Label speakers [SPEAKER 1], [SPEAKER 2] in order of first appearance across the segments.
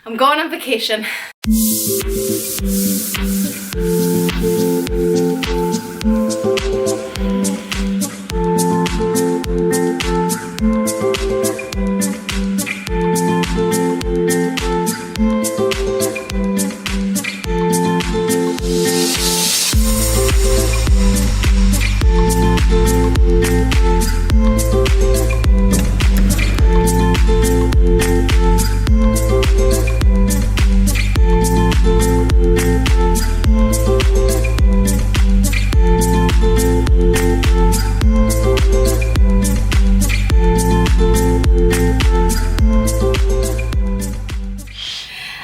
[SPEAKER 1] I'm going on vacation.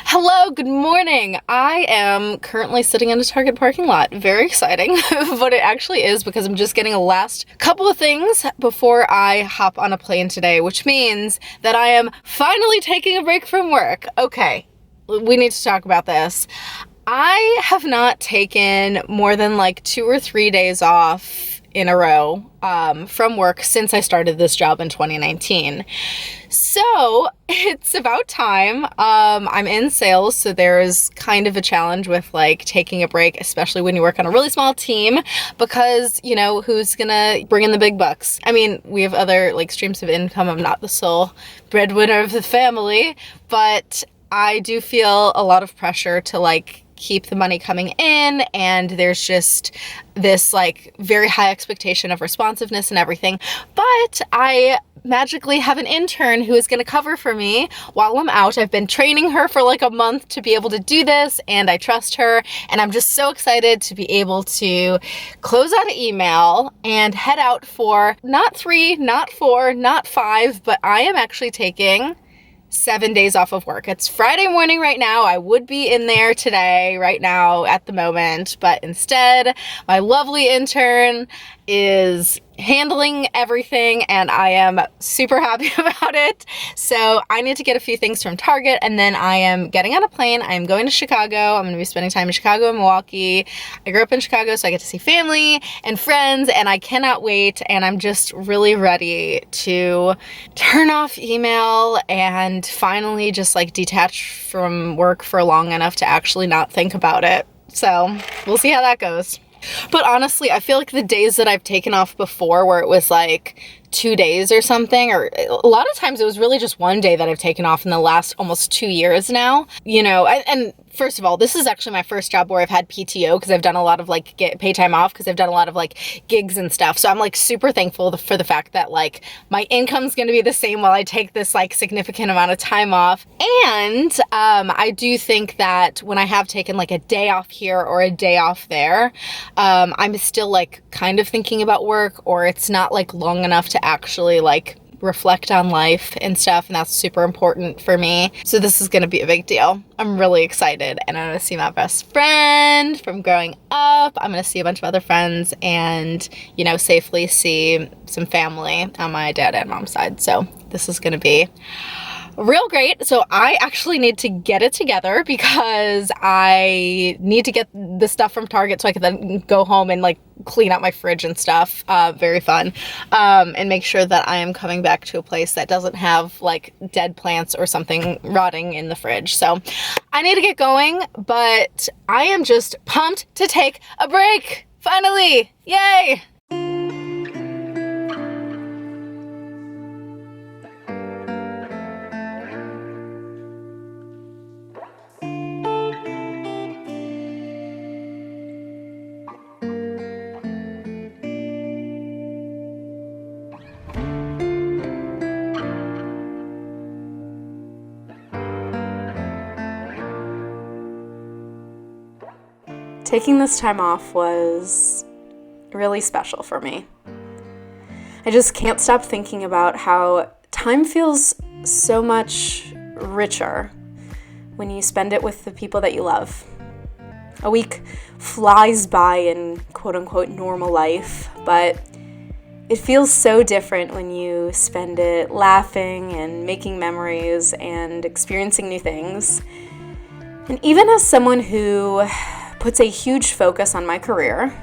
[SPEAKER 1] Hello, good morning. I am currently sitting in a Target parking lot. Very exciting, but it actually is because I'm just getting a last couple of things before I hop on a plane today, which means that I am finally taking a break from work. Okay, we need to talk about this. I have not taken more than like 2 or 3 days off in a row from work since I started this job in 2019. So it's about time. I'm in sales, so there's kind of a challenge with like taking a break, especially when you work on a really small team, because you know, who's gonna bring in the big bucks? I mean, we have other like streams of income. I'm not the sole breadwinner of the family, but I do feel a lot of pressure to like keep the money coming in, and there's just this like very high expectation of responsiveness and everything. But I magically have an intern who is going to cover for me while I'm out. I've been training her for like a month to be able to do this, and I trust her, and I'm just so excited to be able to close out an email and head out for not 3, not 4, not 5, but I am actually taking 7 days off of work. It's Friday morning right now. I would be in there today, right now, at the moment, but instead, my lovely intern is handling everything, and I am super happy about it. So I need to get a few things from Target, and then I am getting on a plane. I am going to Chicago. I'm going to be spending time in Chicago and Milwaukee. I grew up in Chicago, so I get to see family and friends, and I cannot wait. And I'm just really ready to turn off email and finally just like detach from work for long enough to actually not think about it. So we'll see how that goes. But honestly, I feel like the days that I've taken off before, where it was like 2 days or something, or a lot of times it was really just 1 day that I've taken off in the last almost 2 years now, you know. And first of all, this is actually my first job where I've had PTO, because I've done a lot of like pay time off, because I've done a lot of like gigs and stuff. So I'm like super thankful for the fact that like my income's going to be the same while I take this like significant amount of time off. And I do think that when I have taken like a day off here or a day off there, I'm still like kind of thinking about work, or it's not like long enough to actually like reflect on life and stuff, and that's super important for me. So this is gonna be a big deal. I'm really excited, and I'm gonna see my best friend from growing up. I'm gonna see a bunch of other friends, and you know, safely see some family on my dad and mom's side. So this is gonna be real great. So I actually need to get it together, because I need to get the stuff from Target so I can then go home and like clean out my fridge and stuff. Very fun. And make sure that I am coming back to a place that doesn't have like dead plants or something rotting in the fridge. So I need to get going, but I am just pumped to take a break. Finally. Yay. Taking this time off was really special for me. I just can't stop thinking about how time feels so much richer when you spend it with the people that you love. A week flies by in quote-unquote normal life, but it feels so different when you spend it laughing and making memories and experiencing new things. And even as someone who puts a huge focus on my career,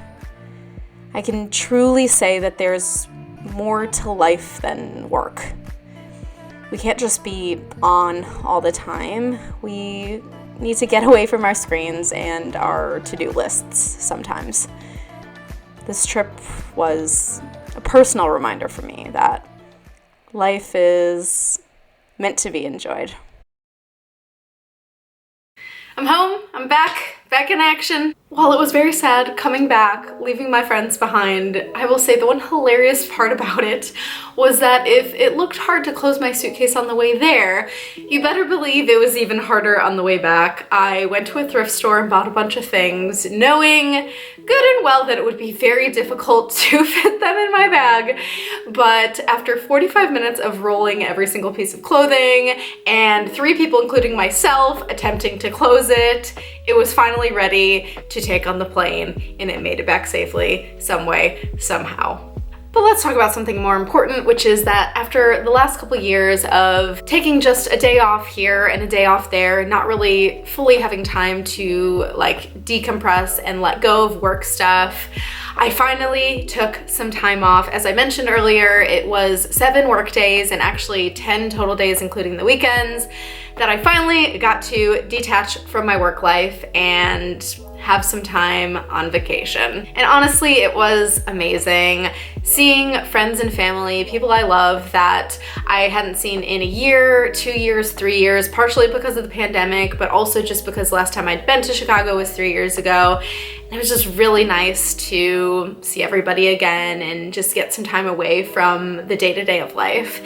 [SPEAKER 1] I can truly say that there's more to life than work. We can't just be on all the time. We need to get away from our screens and our to-do lists sometimes. This trip was a personal reminder for me that life is meant to be enjoyed. I'm home, I'm back in action. While it was very sad coming back, leaving my friends behind, I will say the one hilarious part about it was that if it looked hard to close my suitcase on the way there, you better believe it was even harder on the way back. I went to a thrift store and bought a bunch of things, knowing good and well that it would be very difficult to fit them in my bag. But after 45 minutes of rolling every single piece of clothing and 3 people, including myself, attempting to close it, it was finally ready to take on the plane, and it made it back safely some way, somehow. But let's talk about something more important, which is that after the last couple years of taking just a day off here and a day off there, not really fully having time to like decompress and let go of work stuff, I finally took some time off. As I mentioned earlier, it was 7 work days and actually 10 total days, including the weekends, that I finally got to detach from my work life and have some time on vacation. And honestly, it was amazing seeing friends and family, people I love that I hadn't seen in a year, 2 years, 3 years, partially because of the pandemic, but also just because last time I'd been to Chicago was 3 years ago. And it was just really nice to see everybody again and just get some time away from the day-to-day of life.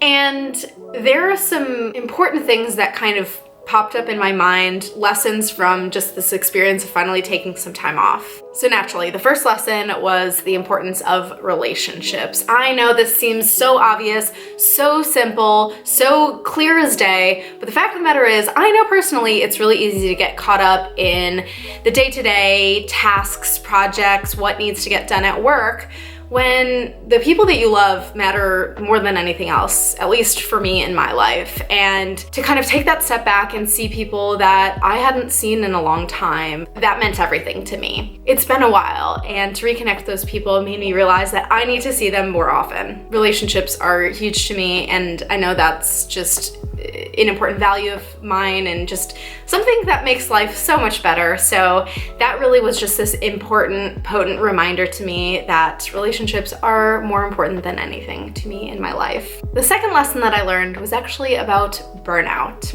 [SPEAKER 1] And there are some important things that kind of popped up in my mind, lessons from just this experience of finally taking some time off. So naturally, the first lesson was the importance of relationships. I know this seems so obvious, so simple, so clear as day, but the fact of the matter is, I know personally it's really easy to get caught up in the day-to-day tasks, projects, what needs to get done at work, when the people that you love matter more than anything else, at least for me in my life. And to kind of take that step back and see people that I hadn't seen in a long time, that meant everything to me. It's been a while, and to reconnect with those people made me realize that I need to see them more often. Relationships are huge to me, and I know that's just an important value of mine and just something that makes life so much better. So that really was just this important, potent reminder to me that relationships are more important than anything to me in my life. The second lesson that I learned was actually about burnout.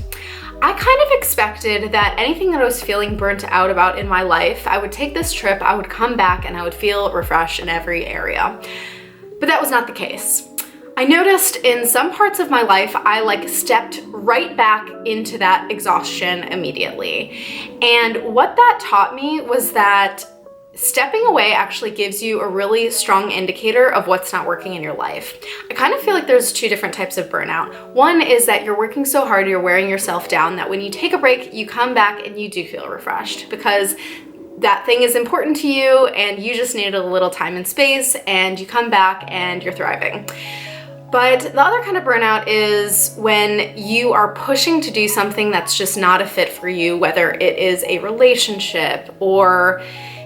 [SPEAKER 1] I kind of expected that anything that I was feeling burnt out about in my life, I would take this trip, I would come back, and I would feel refreshed in every area. But that was not the case. I noticed in some parts of my life, I stepped right back into that exhaustion immediately. And what that taught me was that stepping away actually gives you a really strong indicator of what's not working in your life. I kind of feel like there's 2 different types of burnout. One is that you're working so hard, you're wearing yourself down, that when you take a break, you come back and you do feel refreshed because that thing is important to you and you just needed a little time and space, and you come back and you're thriving. But the other kind of burnout is when you are pushing to do something that's just not a fit for you, whether it is a relationship or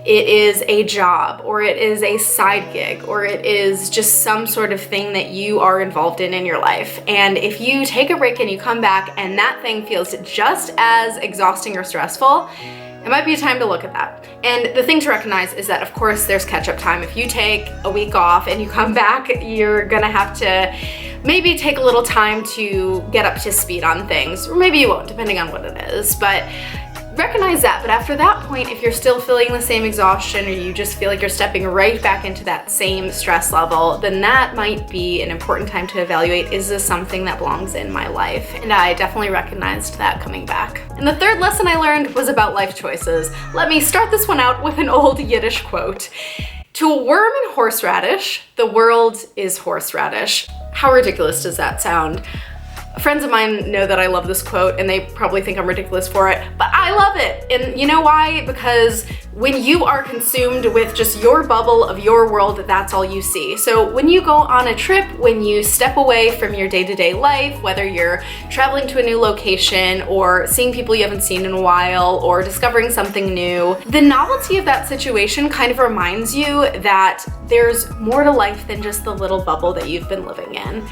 [SPEAKER 1] it is a job or it is a side gig or it is just some sort of thing that you are involved in your life. And if you take a break and you come back and that thing feels just as exhausting or stressful, it might be time to look at that. And the thing to recognize is that, of course, there's catch-up time. If you take a week off and you come back, you're gonna have to maybe take a little time to get up to speed on things, or maybe you won't, depending on what it is. But recognize that. But after that point, if you're still feeling the same exhaustion or you just feel like you're stepping right back into that same stress level, then that might be an important time to evaluate, is this something that belongs in my life? And I definitely recognized that coming back. And the third lesson I learned was about life choices. Let me start this one out with an old Yiddish quote. To a worm in horseradish, the world is horseradish. How ridiculous does that sound? Friends of mine know that I love this quote and they probably think I'm ridiculous for it, but I love it. And you know why? Because when you are consumed with just your bubble of your world, that's all you see. So when you go on a trip, when you step away from your day-to-day life, whether you're traveling to a new location or seeing people you haven't seen in a while or discovering something new, the novelty of that situation kind of reminds you that there's more to life than just the little bubble that you've been living in.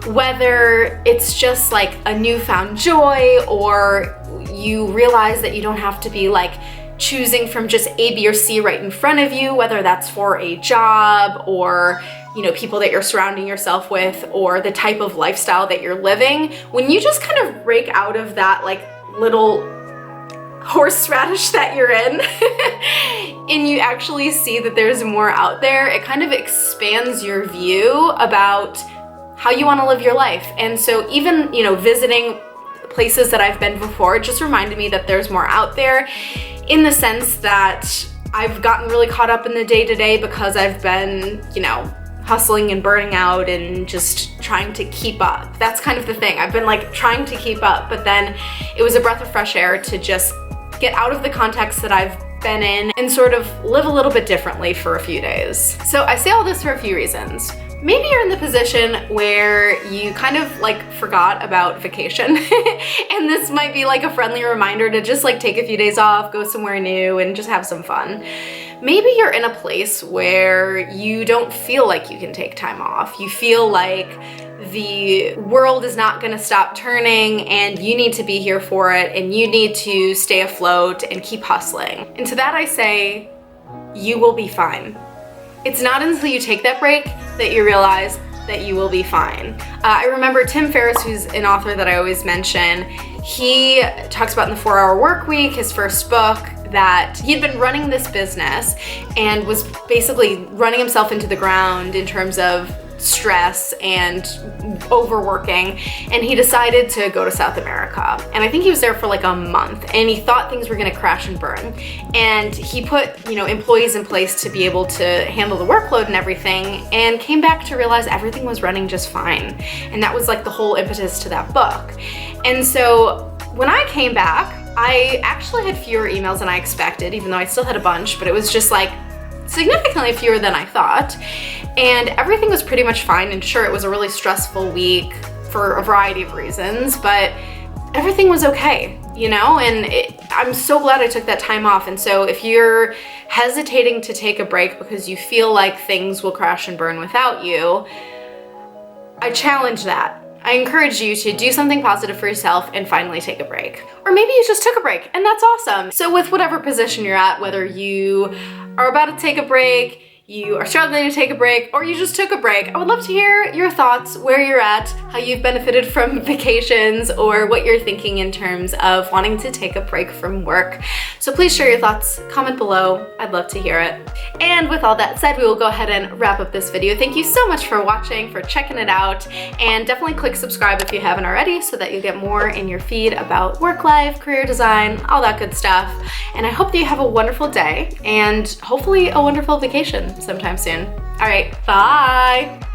[SPEAKER 1] whether it's just like a newfound joy, or you realize that you don't have to be like choosing from just A, B, or C right in front of you, whether that's for a job or, you know, people that you're surrounding yourself with, or the type of lifestyle that you're living. When you just kind of break out of that like little horseradish that you're in and you actually see that there's more out there, it kind of expands your view about how you want to live your life. And so even, you know, visiting places that I've been before, it just reminded me that there's more out there, in the sense that I've gotten really caught up in the day-to-day because I've been, you know, hustling and burning out and just trying to keep up. That's kind of the thing. I've been like trying to keep up, but then it was a breath of fresh air to just get out of the context that I've been in and sort of live a little bit differently for a few days. So I say all this for a few reasons. Maybe you're in the position where you kind of like forgot about vacation and this might be like a friendly reminder to just like take a few days off, go somewhere new, and just have some fun. Maybe you're in a place where you don't feel like you can take time off. You feel like the world is not gonna stop turning and you need to be here for it, and you need to stay afloat and keep hustling. And to that I say, you will be fine. It's not until you take that break that you realize that you will be fine. I remember Tim Ferriss, who's an author that I always mention, he talks about in the 4-Hour Work Week, his first book, that he'd been running this business and was basically running himself into the ground in terms of stress and overworking, and he decided to go to South America. And I think he was there for like a month, and he thought things were gonna crash and burn. And he put, you know, employees in place to be able to handle the workload and everything, and came back to realize everything was running just fine. And that was like the whole impetus to that book. And so when I came back, I actually had fewer emails than I expected, even though I still had a bunch, but it was just like significantly fewer than I thought. And everything was pretty much fine. And sure, it was a really stressful week for a variety of reasons, but everything was okay, you know? And I'm so glad I took that time off. And so if you're hesitating to take a break because you feel like things will crash and burn without you, I challenge that. I encourage you to do something positive for yourself and finally take a break. Or maybe you just took a break and that's awesome. So with whatever position you're at, whether you are about to take a break, you are struggling to take a break, or you just took a break, I would love to hear your thoughts, where you're at, how you've benefited from vacations, or what you're thinking in terms of wanting to take a break from work. So please share your thoughts, comment below. I'd love to hear it. And with all that said, we will go ahead and wrap up this video. Thank you so much for watching, for checking it out, and definitely click subscribe if you haven't already so that you get more in your feed about work life, career design, all that good stuff. And I hope that you have a wonderful day and hopefully a wonderful vacation sometime soon. All right, bye.